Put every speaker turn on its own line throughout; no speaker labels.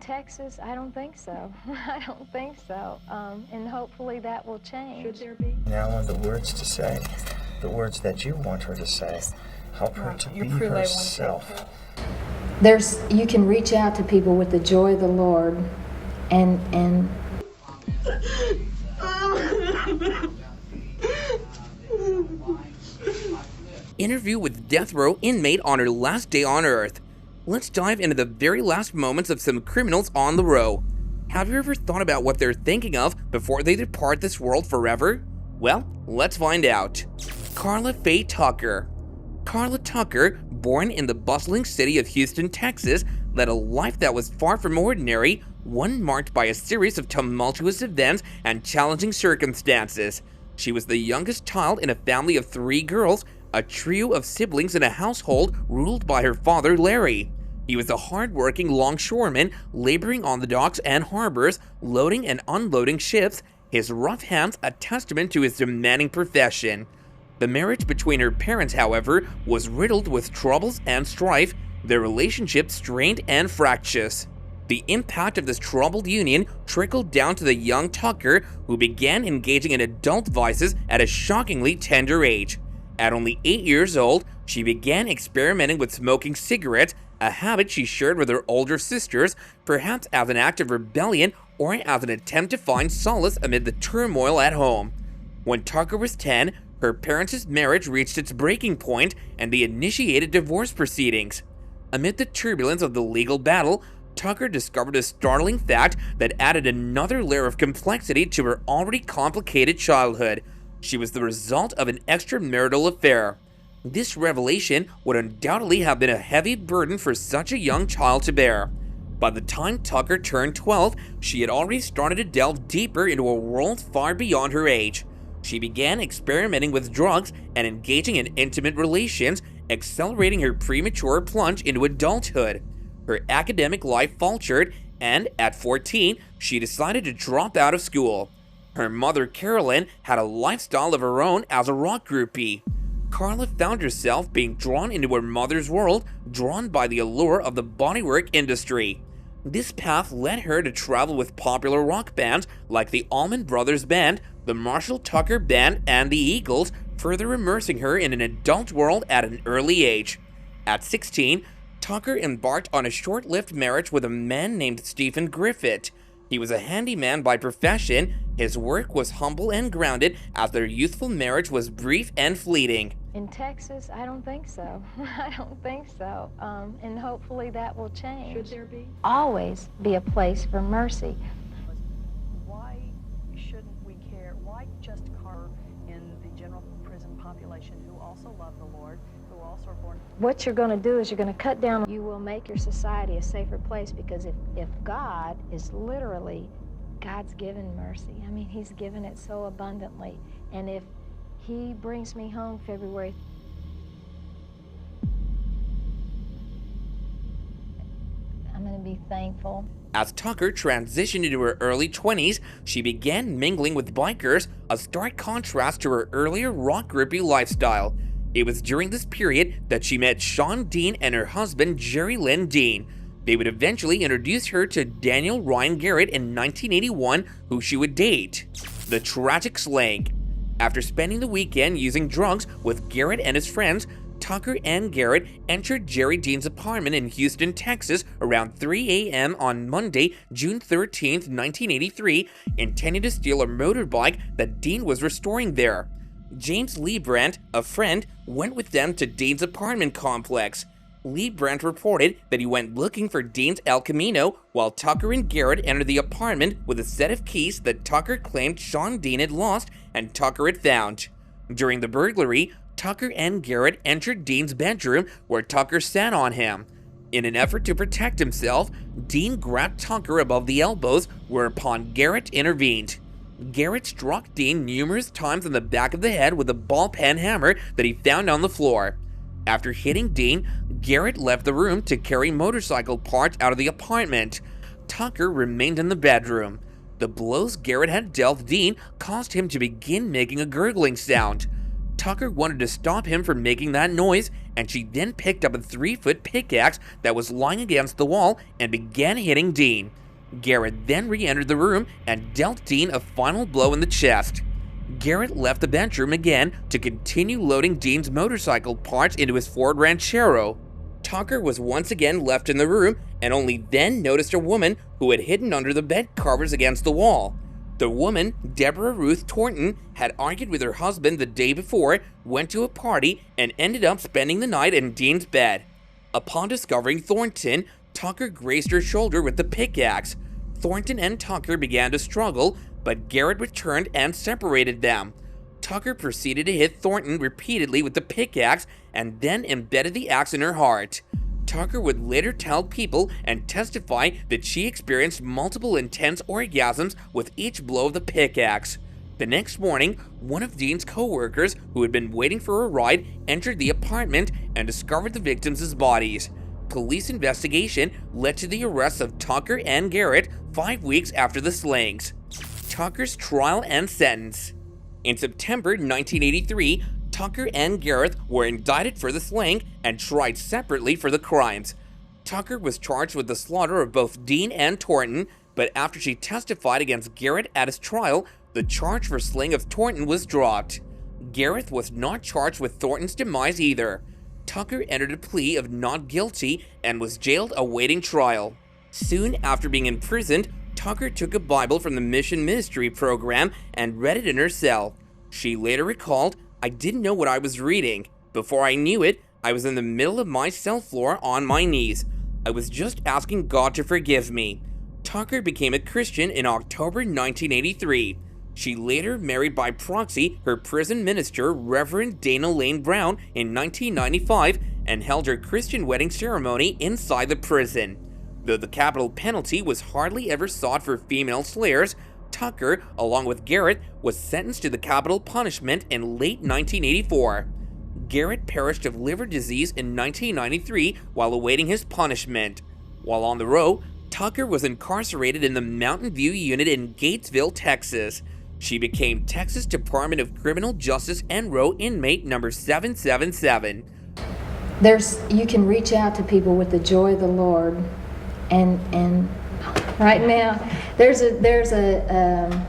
Texas, I don't think so. I don't think so. And hopefully that will change.
Should there be?
Now on the words to say, the words that you want her to say. Help her to be herself.
You can reach out to people with the joy of the Lord and
Interview with death row inmate on her last day on Earth. Let's dive into the very last moments of some criminals on the row. Have you ever thought about what they're thinking of before they depart this world forever? Well, let's find out. Carla Faye Tucker. Carla Tucker, born in the bustling city of Houston, Texas, led a life that was far from ordinary, one marked by a series of tumultuous events and challenging circumstances. She was the youngest child in a family of 3 girls, a trio of siblings in a household ruled by her father, Larry. He was a hard-working longshoreman, laboring on the docks and harbors, loading and unloading ships, his rough hands a testament to his demanding profession. The marriage between her parents, however, was riddled with troubles and strife, their relationship strained and fractious. The impact of this troubled union trickled down to the young Tucker, who began engaging in adult vices at a shockingly tender age. At only 8 years old, she began experimenting with smoking cigarettes, a habit she shared with her older sisters, perhaps as an act of rebellion or as an attempt to find solace amid the turmoil at home. When Tucker was 10, her parents' marriage reached its breaking point and they initiated divorce proceedings. Amid the turbulence of the legal battle, Tucker discovered a startling fact that added another layer of complexity to her already complicated childhood. She was the result of an extramarital affair. This revelation would undoubtedly have been a heavy burden for such a young child to bear. By the time Tucker turned 12, she had already started to delve deeper into a world far beyond her age. She began experimenting with drugs and engaging in intimate relations, accelerating her premature plunge into adulthood. Her academic life faltered, and at 14, she decided to drop out of school. Her mother, Carolyn, had a lifestyle of her own as a rock groupie. Carla found herself being drawn into her mother's world, drawn by the allure of the bodywork industry. This path led her to travel with popular rock bands like the Allman Brothers Band, the Marshall Tucker Band, and the Eagles, further immersing her in an adult world at an early age. At 16, Tucker embarked on a short-lived marriage with a man named Stephen Griffith. He was a handyman by profession. His work was humble and grounded, as their youthful marriage was brief and fleeting.
in Texas, I don't think so. I don't think so. And hopefully that will change.
Should there be?
Always be a place for mercy.
Why shouldn't we care? Why just carve in the general prison population who also love the Lord, who also are born?
What you're going to do is you're going to cut down. You will make your society a safer place, because if God is literally, God's given mercy. I mean, he's given it so abundantly. And if he brings me home February, I'm going to be thankful.
As Tucker transitioned into her early 20s, she began mingling with bikers, a stark contrast to her earlier rock groupie lifestyle. It was during this period that she met Sean Dean and her husband, Jerry Lynn Dean. They would eventually introduce her to Daniel Ryan Garrett in 1981, who she would date. The tragic slaying. After spending the weekend using drugs with Garrett and his friends, Tucker and Garrett entered Jerry Dean's apartment in Houston, Texas around 3 a.m. on Monday, June 13, 1983, intending to steal a motorbike that Dean was restoring there. James Lee Brandt, a friend, went with them to Dean's apartment complex. Lee Brandt reported that he went looking for Dean's El Camino, while Tucker and Garrett entered the apartment with a set of keys that Tucker claimed Sean Dean had lost and Tucker had found. During the burglary, Tucker and Garrett entered Dean's bedroom, where Tucker sat on him. In an effort to protect himself, Dean grabbed Tucker above the elbows, whereupon Garrett intervened. Garrett struck Dean numerous times in the back of the head with a ball pen hammer that he found on the floor. After hitting Dean, Garrett left the room to carry motorcycle parts out of the apartment. Tucker remained in the bedroom. The blows Garrett had dealt Dean caused him to begin making a gurgling sound. Tucker wanted to stop him from making that noise, and she then picked up a 3-foot pickaxe that was lying against the wall and began hitting Dean. Garrett then re-entered the room and dealt Dean a final blow in the chest. Garrett left the bedroom again to continue loading Dean's motorcycle parts into his Ford Ranchero. Tucker was once again left in the room and only then noticed a woman who had hidden under the bed covers against the wall. The woman, Deborah Ruth Thornton, had argued with her husband the day before, went to a party, and ended up spending the night in Dean's bed. Upon discovering Thornton, Tucker grazed her shoulder with the pickaxe. Thornton and Tucker began to struggle, but Garrett returned and separated them. Tucker proceeded to hit Thornton repeatedly with the pickaxe and then embedded the axe in her heart. Tucker would later tell people and testify that she experienced multiple intense orgasms with each blow of the pickaxe. The next morning, one of Dean's co-workers, who had been waiting for a ride, entered the apartment and discovered the victims' bodies. Police investigation led to the arrests of Tucker and Garrett 5 weeks after the slayings. Tucker's trial and sentence. In September 1983, Tucker and Garrett were indicted for the slaying and tried separately for the crimes. Tucker was charged with the slaughter of both Dean and Thornton, but after she testified against Garrett at his trial, the charge for slaying of Thornton was dropped. Garrett was not charged with Thornton's demise either. Tucker entered a plea of not guilty and was jailed awaiting trial. Soon after being imprisoned, Tucker took a Bible from the Mission Ministry program and read it in her cell. She later recalled, "I didn't know what I was reading. Before I knew it, I was in the middle of my cell floor on my knees. I was just asking God to forgive me." Tucker became a Christian in October 1983. She later married by proxy her prison minister, Reverend Dana Lane Brown, in 1995 and held her Christian wedding ceremony inside the prison. Though the capital penalty was hardly ever sought for female slayers, Tucker, along with Garrett, was sentenced to the capital punishment in late 1984. Garrett perished of liver disease in 1993 while awaiting his punishment. While on the row, Tucker was incarcerated in the Mountain View unit in Gatesville, Texas. She became Texas Department of Criminal Justice Enroe inmate number 777.
You can reach out to people with the joy of the Lord, and right now there's a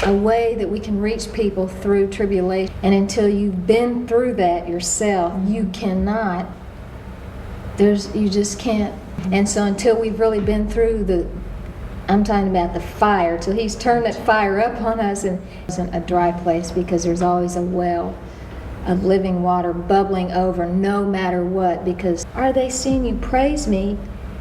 way that we can reach people through tribulation, and until you've been through that yourself, you just can't. And so until we've really been through I'm talking about the fire, till he's turned that fire up on us, and it isn't a dry place, because there's always a well of living water bubbling over no matter what. Because are they seeing you praise me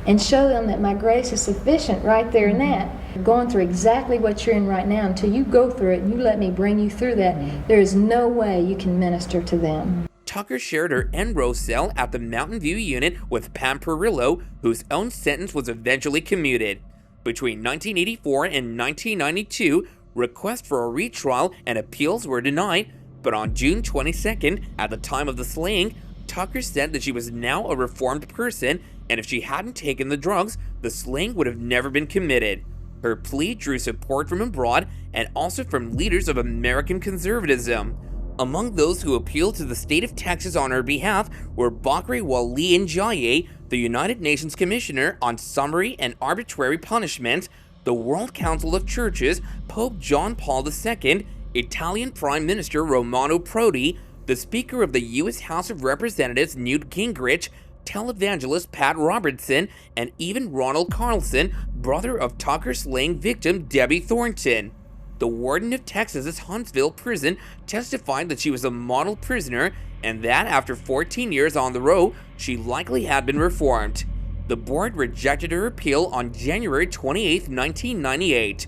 and show them that my grace is sufficient right there and that? You're going through exactly what you're in right now. Until you go through it and you let me bring you through that, there is no way you can minister to them.
Tucker shared her Enroe cell at the Mountain View unit with Pam Perillo, whose own sentence was eventually commuted. Between 1984 and 1992, requests for a retrial and appeals were denied, but on June 22nd, at the time of the slaying, Tucker said that she was now a reformed person, and if she hadn't taken the drugs, the slaying would have never been committed. Her plea drew support from abroad and also from leaders of American conservatism. Among those who appealed to the state of Texas on her behalf were Bakri Wali Njaye, the United Nations Commissioner on Summary and Arbitrary Punishment, the World Council of Churches, Pope John Paul II, Italian Prime Minister Romano Prodi, the Speaker of the U.S. House of Representatives Newt Gingrich, televangelist Pat Robertson, and even Ronald Carlson, brother of Tucker's slaying victim Debbie Thornton. The warden of Texas's Huntsville prison testified that she was a model prisoner and that after 14 years on the row, she likely had been reformed. The board rejected her appeal on January 28, 1998.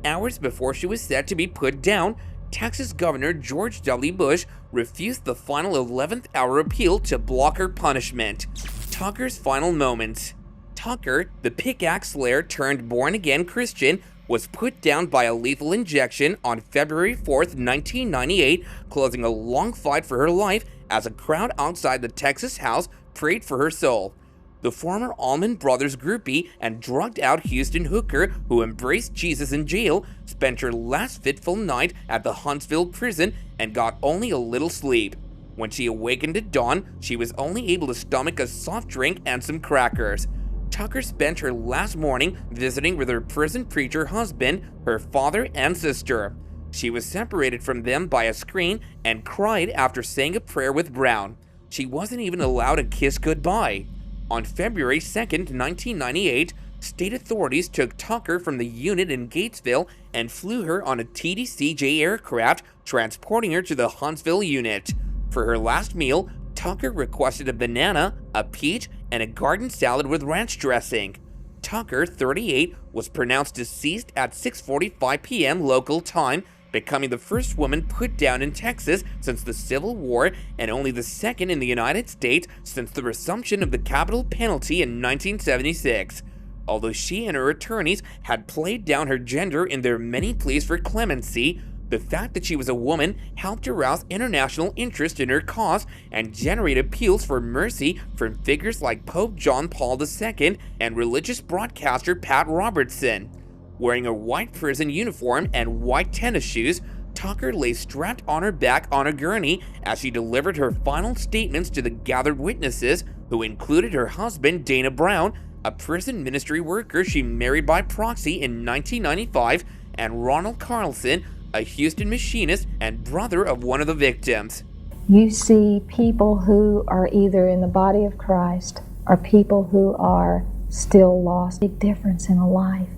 Hours before she was set to be put down, Texas Governor George W. Bush refused the final 11th hour appeal to block her punishment. Tucker's final moments. Tucker, the pickaxe slayer turned born-again Christian, was put down by a lethal injection on February 4th, 1998, closing a long fight for her life as a crowd outside the Texas house prayed for her soul. The former Allman Brothers groupie and drugged-out Houston hooker who embraced Jesus in jail spent her last fitful night at the Huntsville prison and got only a little sleep. When she awakened at dawn, she was only able to stomach a soft drink and some crackers. Tucker spent her last morning visiting with her prison preacher husband, her father, and sister. She was separated from them by a screen and cried after saying a prayer with Brown. She wasn't even allowed to kiss goodbye. On February 2nd, 1998, state authorities took Tucker from the unit in Gatesville and flew her on a TDCJ aircraft, transporting her to the Huntsville unit. For her last meal, Tucker requested a banana, a peach, and a garden salad with ranch dressing. Tucker, 38, was pronounced deceased at 6:45 p.m. local time, becoming the first woman put down in Texas since the Civil War and only the second in the United States since the resumption of the capital penalty in 1976. Although she and her attorneys had played down her gender in their many pleas for clemency, the fact that she was a woman helped arouse international interest in her cause and generate appeals for mercy from figures like Pope John Paul II and religious broadcaster Pat Robertson. Wearing a white prison uniform and white tennis shoes, Tucker lay strapped on her back on a gurney as she delivered her final statements to the gathered witnesses, who included her husband Dana Brown, a prison ministry worker she married by proxy in 1995, and Ronald Carlson, a Houston machinist and brother of one of the victims.
You see people who are either in the body of Christ or people who are still lost. Big difference in a life.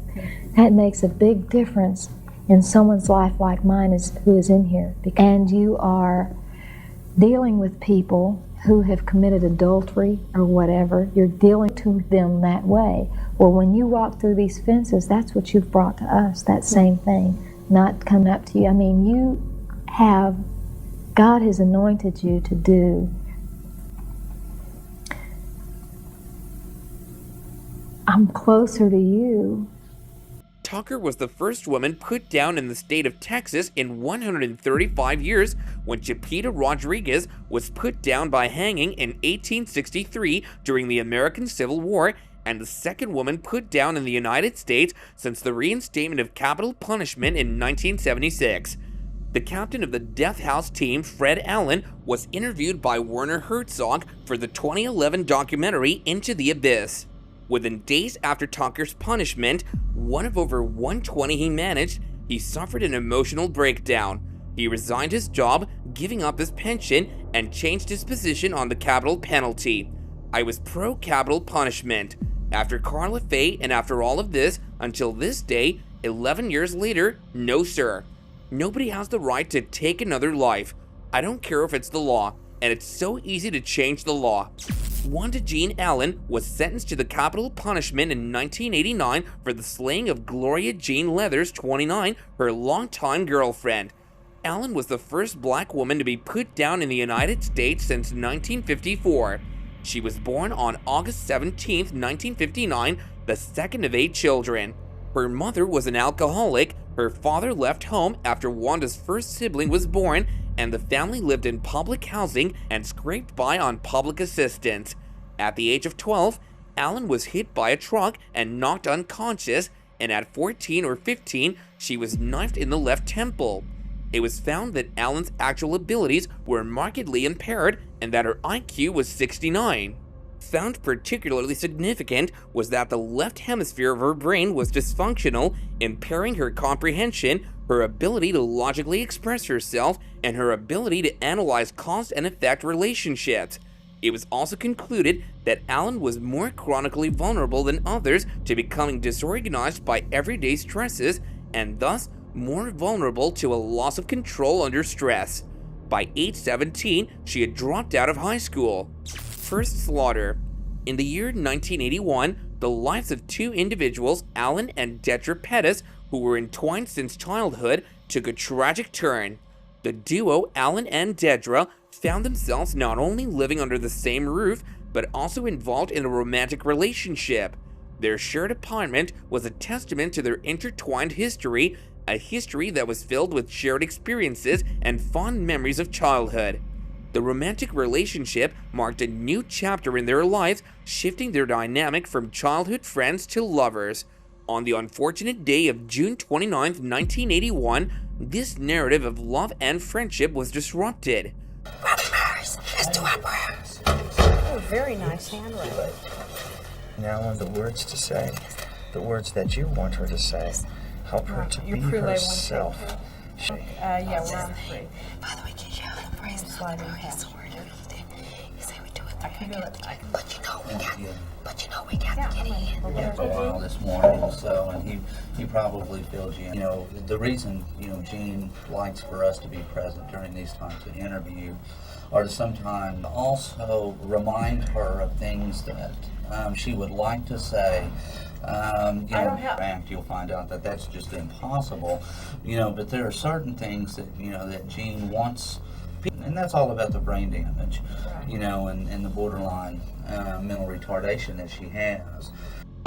That makes a big difference in someone's life like mine who is in here. And you are dealing with people who have committed adultery or whatever. You're dealing to them that way. Well, when you walk through these fences, that's what you've brought to us, that same thing. Not come up to you. I mean, God has anointed you to do. I'm closer to you.
Tucker was the first woman put down in the state of Texas in 135 years when Chipita Rodriguez was put down by hanging in 1863 during the American Civil War, and the second woman put down in the United States since the reinstatement of capital punishment in 1976. The captain of the Death House team, Fred Allen, was interviewed by Werner Herzog for the 2011 documentary Into the Abyss. Within days after Tucker's punishment, one of over 120 he managed, he suffered an emotional breakdown. He resigned his job, giving up his pension, and changed his position on the capital penalty. I was pro-capital punishment. After Carla Faye and after all of this, until this day, 11 years later, no sir. Nobody has the right to take another life. I don't care if it's the law, and it's so easy to change the law. Wanda Jean Allen was sentenced to the capital punishment in 1989 for the slaying of Gloria Jean Leathers, 29, her longtime girlfriend. Allen was the first black woman to be put down in the United States since 1954. She was born on August 17, 1959, the second of 8 children. Her mother was an alcoholic, her father left home after Wanda's first sibling was born, and the family lived in public housing and scraped by on public assistance. At the age of 12, Allen was hit by a truck and knocked unconscious, and at 14 or 15, she was knifed in the left temple. It was found that Allen's actual abilities were markedly impaired and that her IQ was 69. Found particularly significant was that the left hemisphere of her brain was dysfunctional, impairing her comprehension, her ability to logically express herself, and her ability to analyze cause and effect relationships. It was also concluded that Allen was more chronically vulnerable than others to becoming disorganized by everyday stresses, and thus more vulnerable to a loss of control under stress. By age 17, she had dropped out of high school. First slaughter. In the year 1981, the lives of 2 individuals, Allen and Detra Pettis, who were entwined since childhood, took a tragic turn. The duo, Allen and Dedra, found themselves not only living under the same roof, but also involved in a romantic relationship. Their shared apartment was a testament to their intertwined history, a history that was filled with shared experiences and fond memories of childhood. The romantic relationship marked a new chapter in their lives, shifting their dynamic from childhood friends to lovers. On the unfortunate day of June 29, 1981, this narrative of love and friendship was disrupted.
Let's do our prayers. Oh, very nice handwriting.
Now on the words to say, the words that you want her to say. Help her to be herself.
Yeah, we're on 3.
Father, we give you the praise,
sliding past.
You say we do it.
I can do it.
But you know we got to get in.
Yeah, for a while this morning, so, and he probably feels the reason, Gene likes for us to be present during these times of interview are to sometimes also remind her of things that she would like to say. You'll find out that that's just impossible, but there are certain things that, that Gene wants, and that's all about the brain damage, and the borderline mental retardation that she has.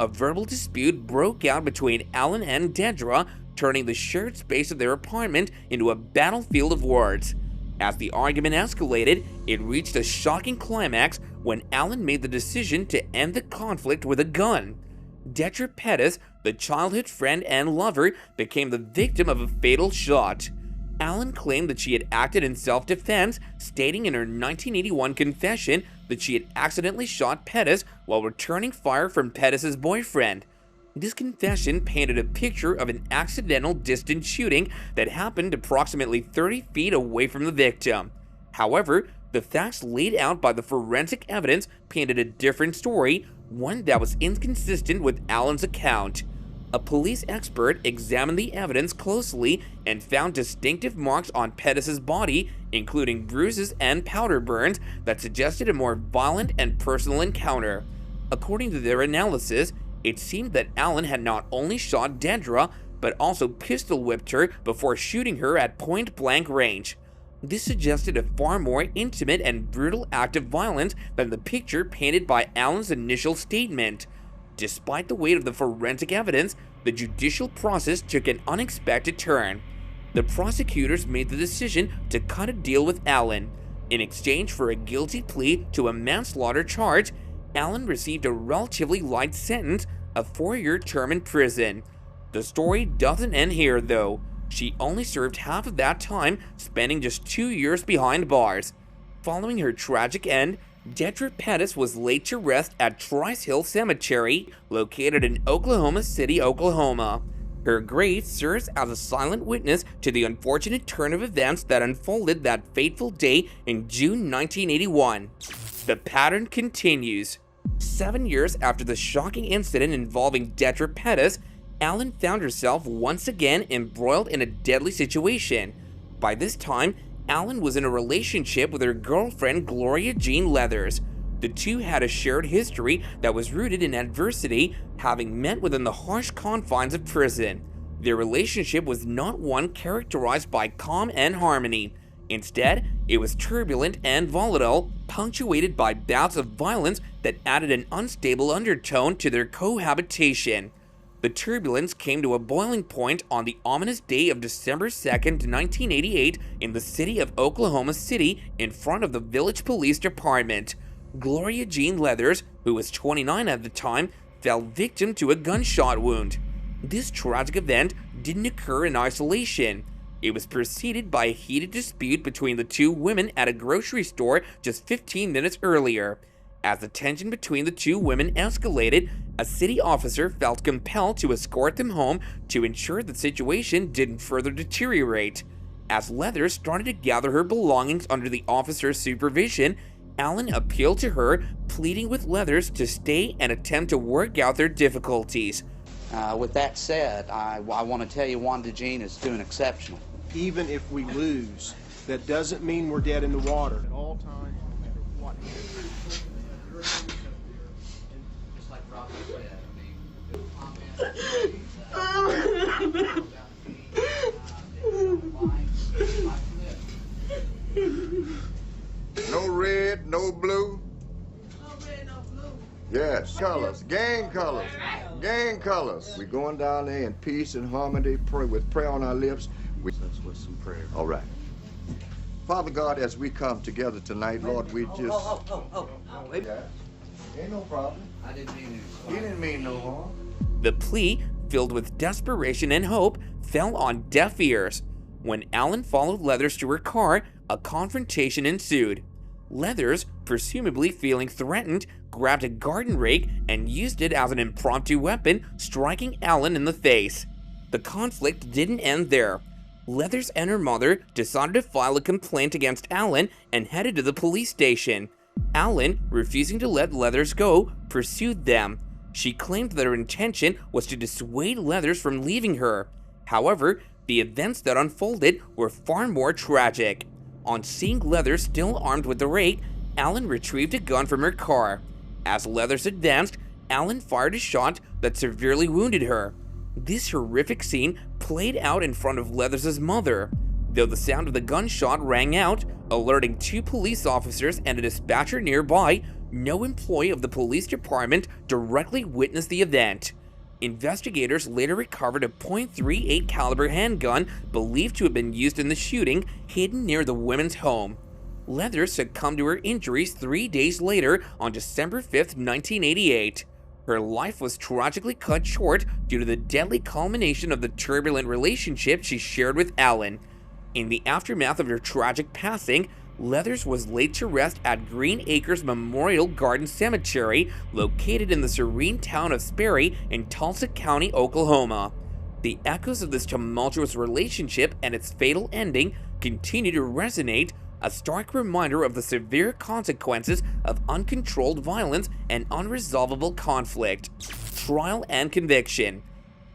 A verbal dispute broke out between Alan and Dedra, turning the shared space of their apartment into a battlefield of words. As the argument escalated, it reached a shocking climax when Alan made the decision to end the conflict with a gun. Dedra Pettis, the childhood friend and lover, became the victim of a fatal shot. Alan claimed that she had acted in self-defense, stating in her 1981 confession that she had accidentally shot Pettis while returning fire from Pettis' boyfriend. This confession painted a picture of an accidental distant shooting that happened approximately 30 feet away from the victim. However, the facts laid out by the forensic evidence painted a different story, one that was inconsistent with Alan's account. A police expert examined the evidence closely and found distinctive marks on Pettis' body, including bruises and powder burns that suggested a more violent and personal encounter. According to their analysis, it seemed that Alan had not only shot Dedra, but also pistol whipped her before shooting her at point-blank range. This suggested a far more intimate and brutal act of violence than the picture painted by Alan's initial statement. Despite the weight of the forensic evidence, the judicial process took an unexpected turn. The prosecutors made the decision to cut a deal with Alan. In exchange for a guilty plea to a manslaughter charge, Alan received a relatively light sentence, a 4-year term in prison. The story doesn't end here, though. She only served half of that time, spending just 2 years behind bars. Following her tragic end, Dedra Pettis was laid to rest at Trice Hill Cemetery, located in Oklahoma City, Oklahoma. Her grave serves as a silent witness to the unfortunate turn of events that unfolded that fateful day in June 1981. The pattern continues. 7 years after the shocking incident involving Dedra Pettis, Alan found herself once again embroiled in a deadly situation. By this time, Alan was in a relationship with her girlfriend Gloria Jean Leathers. The two had a shared history that was rooted in adversity, having met within the harsh confines of prison. Their relationship was not one characterized by calm and harmony. Instead, it was turbulent and volatile, punctuated by bouts of violence that added an unstable undertone to their cohabitation. The turbulence came to a boiling point on the ominous day of December 2nd, 1988, in the city of Oklahoma City, in front of the village police department. Gloria Jean Leathers, who was 29 at the time, fell victim to a gunshot wound. This tragic event didn't occur in isolation. It was preceded by a heated dispute between the two women at a grocery store just 15 minutes earlier. As the tension between the two women escalated, a city officer felt compelled to escort them home to ensure the situation didn't further deteriorate. As Leathers started to gather her belongings under the officer's supervision, Alan appealed to her, pleading with Leathers to stay and attempt to work out their difficulties.
With that said, I want to tell you Wanda Jean is doing exceptional.
Even if we lose, that doesn't mean we're dead in the water. At all times, no matter what.
Just like Rob said,
No red, no blue.
No red, no blue.
Yes, colors, gang colors, gang colors. We're going down there in peace and harmony, pray with prayer on our lips.
That's with some prayer.
All right. Father God, as we come together tonight, Lord, we just...
Wait.
Ain't no problem.
I didn't mean it.
He didn't mean no harm.
The plea, filled with desperation and hope, fell on deaf ears. When Alan followed Leathers to her car, a confrontation ensued. Leathers, presumably feeling threatened, grabbed a garden rake and used it as an impromptu weapon, striking Alan in the face. The conflict didn't end there. Leathers and her mother decided to file a complaint against Alan and headed to the police station. Alan, refusing to let Leathers go, pursued them. She claimed that her intention was to dissuade Leathers from leaving her. However, the events that unfolded were far more tragic. On seeing Leathers still armed with the rake, Alan retrieved a gun from her car. As Leathers advanced, Alan fired a shot that severely wounded her. This horrific scene played out in front of Leathers' mother, though the sound of the gunshot rang out, alerting 2 police officers and a dispatcher nearby. No employee of the police department directly witnessed the event. Investigators later recovered a .38 caliber handgun believed to have been used in the shooting, hidden near the woman's home. Leathers succumbed to her injuries 3 days later on December 5, 1988. Her life was tragically cut short due to the deadly culmination of the turbulent relationship she shared with Alan. In the aftermath of her tragic passing, Leathers was laid to rest at Green Acres Memorial Garden Cemetery, located in the serene town of Sperry in Tulsa County, Oklahoma. The echoes of this tumultuous relationship and its fatal ending continue to resonate, a stark reminder of the severe consequences of uncontrolled violence and unresolvable conflict. Trial and conviction.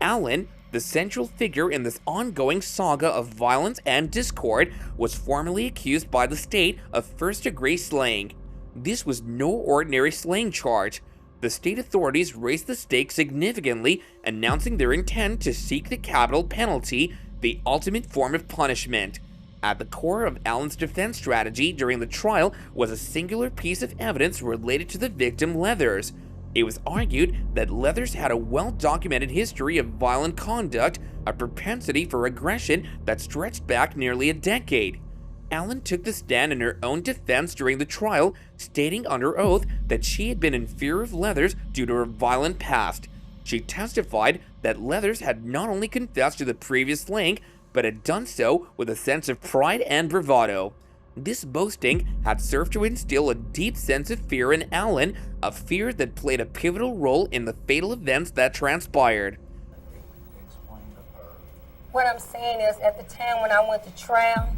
Alan, the central figure in this ongoing saga of violence and discord, was formally accused by the state of first-degree slaying. This was no ordinary slaying charge. The state authorities raised the stakes significantly, announcing their intent to seek the capital penalty, the ultimate form of punishment. At the core of Alan's defense strategy during the trial was a singular piece of evidence related to the victim, Leathers. It was argued that Leathers had a well-documented history of violent conduct, a propensity for aggression that stretched back nearly a decade. Alan took the stand in her own defense during the trial, stating under oath that she had been in fear of Leathers due to her violent past. She testified that Leathers had not only confessed to the previous slaying, but had done so with a sense of pride and bravado. This boasting had served to instill a deep sense of fear in Alan, a fear that played a pivotal role in the fatal events that transpired.
What I'm saying is, at the time when I went to trial,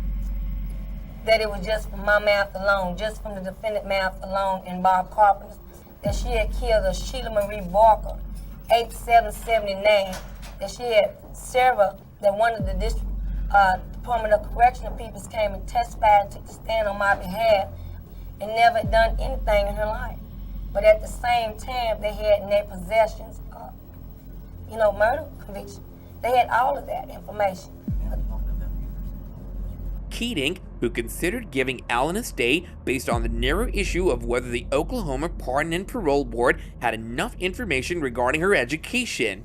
that it was just from my mouth alone, just from the defendant's mouth alone and Bob Carpenter's, that she had killed a Sheila Marie Barker, 8779, that she had several, that one of the district Department of Correctional people came and testified and took the stand on my behalf and never done anything in her life. But at the same time, they had in their possessions, murder conviction. They had all of that information.
Keating, who considered giving Alan a stay based on the narrow issue of whether the Oklahoma Pardon and Parole Board had enough information regarding her education.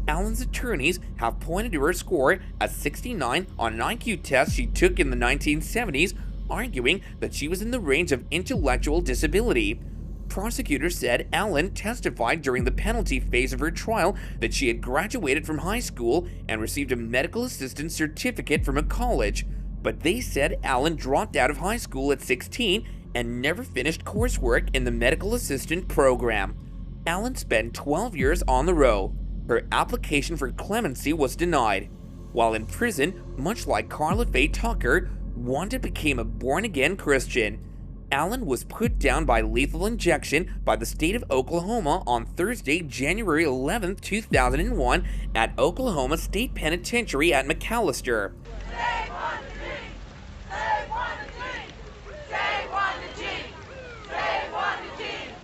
Alan's attorneys have pointed to her score as 69 on an IQ test she took in the 1970s, arguing that she was in the range of intellectual disability. Prosecutors said Alan testified during the penalty phase of her trial that she had graduated from high school and received a medical assistant certificate from a college, but they said Alan dropped out of high school at 16 and never finished coursework in the medical assistant program. Alan spent 12 years on the row. Her application for clemency was denied. While in prison, much like Carla Faye Tucker, Wanda became a born-again Christian. Alan was put down by lethal injection by the state of Oklahoma on Thursday, January 11, 2001 at Oklahoma State Penitentiary at McAllister.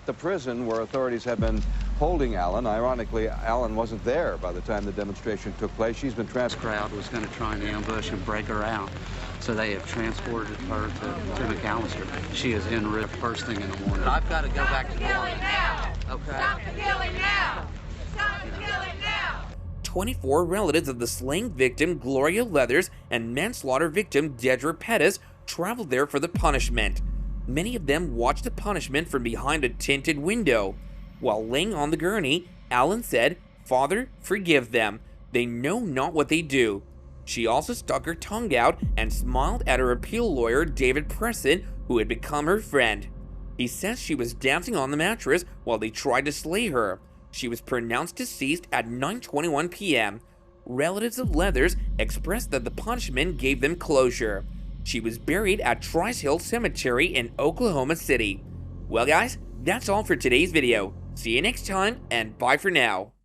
The prison where authorities have been holding Alan. Ironically, Alan wasn't there by the time the demonstration took place. She's been transferred.
The crowd was going to try and ambush and break her out, so they have transported her to McAllister. She is en route first thing in the morning. I've got to go back to the killing now. Okay. Stop the killing now.
Stop the killing now. 24 relatives of the slain victim Gloria Leathers and manslaughter victim Dedra Pettis traveled there for the punishment. Many of them watched the punishment from behind a tinted window. While laying on the gurney, Alan said, "Father, forgive them. They know not what they do." She also stuck her tongue out and smiled at her appeal lawyer, David Preston, who had become her friend. He says she was dancing on the mattress while they tried to slay her. She was pronounced deceased at 9:21 p.m. Relatives of Leathers expressed that the punishment gave them closure. She was buried at Trice Hill Cemetery in Oklahoma City. Well guys, that's all for today's video. See you next time, and bye for now.